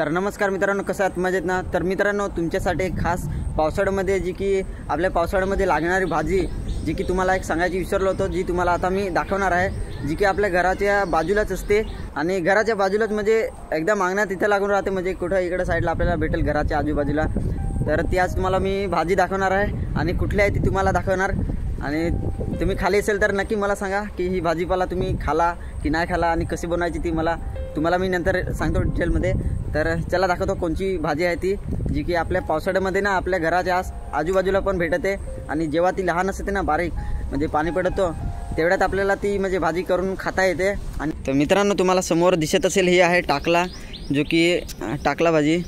तर नमस्कार मित्रांनो, कसं आहात? मजेत ना? तर मित्रांनो, तुमच्यासाठी एक खास पावसाळ्यामध्ये जी की आपल्या पावसाळ्यामध्ये लागणारी भाजी जी की तुम्हाला एक सांगायची विसरलो होतो, जी तुम्हाला आता मी दाखवणार आहे, जी की आपल्या घराच्या बाजूलाच असते आणि घराच्या बाजूलाच म्हणजे एकदम अंगणात इथे लागून राहते, म्हणजे कुठं इकडे साईडला आपल्याला भेटेल घराच्या आजूबाजूला. तर ती आज तुम्हाला मी भाजी दाखवणार आहे आणि कुठली आहे ती तुम्हाला दाखवणार. आणि तुम्ही खाली असेल तर नक्की मला सांगा की ही भाजीपाला तुम्ही खाला की नाही खाला आणि कशी बनवायची ती तुम्हाला मी नंतर सांगतो डिटेलमध्ये. तर चला दाखवतो कोणची भाजी आहे ती, जी की आपल्या पावसाळ्यामध्ये ना आपल्या घराच्या आजूबाजूला पण भेटते. आणि जेव्हा ती लहान असते ना, बारीक म्हणजे पाणी पडतो, तेवढ्यात आपल्याला ती म्हणजे भाजी करून खाता येते. आणि तर मित्रांनो, तुम्हाला समोर दिसत असेल ही आहे टाकला, जो की टाकला भाजी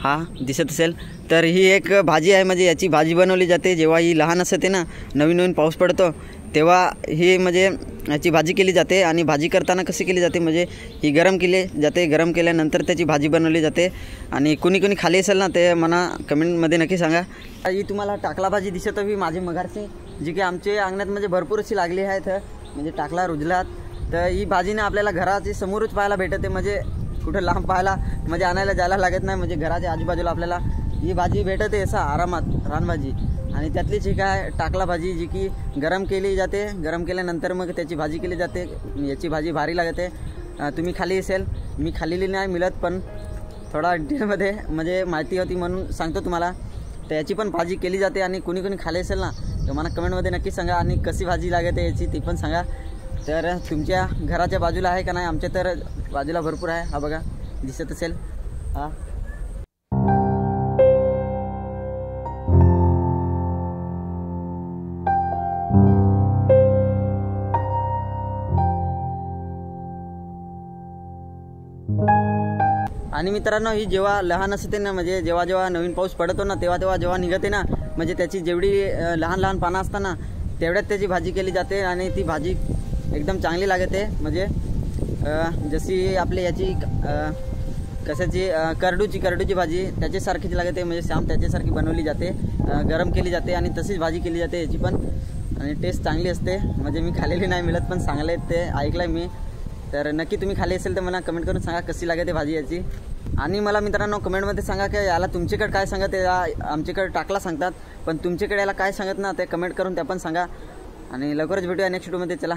हा दिसत असेल. तर ही एक भाजी आहे, म्हणजे याची भाजी बनवली जाते जेव्हा ही लहान असते ना, नवीन पाऊस पडतो तेव्हा ही म्हणजे याची भाजी केली जाते. आणि भाजी करताना कशी केली जाते म्हणजे ही गरम केली जाते, गरम केल्यानंतर त्याची भाजी बनवली जाते. आणि कुणी खाली असेल ना ते मला कमेंटमध्ये नक्की सांगा. ही तुम्हाला टाकला भाजी दिसत हवी माझी मघारची, जी की आमच्या अंगणात म्हणजे भरपूर अशी लागली आहे, म्हणजे टाकला रुजलात. तर ही भाजी ना आपल्याला घराची समोरच पाहायला भेटते, म्हणजे कुठं लांब पाहायला म्हणजे आणायला जायला लागत नाही, म्हणजे घराच्या आजूबाजूला आपल्याला ही भाजी भेटते असा आरामात, रानभाजी. आणि त्यातलीच ही काय टाकला भाजी, जी की गरम केली जाते, गरम केल्यानंतर मग त्याची भाजी केली जाते. याची भाजी भारी लागते. तुम्ही खाली असेल, मी खाल्लेली नाही मिळत, पण थोडा डिटेलमध्ये म्हणजे माहिती होती म्हणून सांगतो तुम्हाला. तर याची पण भाजी केली जाते आणि कुणी खाली असेल ना तर मला कमेंटमध्ये नक्की सांगा आणि कशी भाजी लागते याची ती पण सांगा. तर तुमच्या घराच्या बाजूला आहे का नाही? आमच्या तर बाजूला भरपूर आहे, हा बघा दिसत असेल हा. आणि मित्रांनो, ही जेव्हा लहान असते ना, म्हणजे जेव्हा नवीन पाऊस पडतो ना तेव्हा जेव्हा निघते ना, म्हणजे त्याची जेवढी लहान पानं असतात ना तेवढ्यात त्याची भाजी केली जाते. आणि ती भाजी एकदम चांगली लागते, म्हणजे जशी आपली याची कशाची करडूची भाजी त्याच्यासारखीच लागते, म्हणजे शाम त्याच्यासारखी बनवली जाते, गरम केली जाते आणि तशीच भाजी केली जाते याची पण. आणि टेस्ट चांगली असते, म्हणजे मी खाल्लेली नाही मिळत पण चांगले ते ऐकलं मी. तर नक्की तुम्ही खाली असेल तर मला कमेंट करून सांगा कशी लागते भाजी याची. आणि मला मित्रांनो कमेंटमध्ये सांगा की याला तुमच्याकडे काय सांगत आहे. आमच्याकडे टाकला सांगतात, पण तुमच्याकडे याला काय सांगत ना ते कमेंट करून त्या पण सांगा. आणि लवकरच भेटूया नेक्स्ट व्हिडिओमध्ये. चला.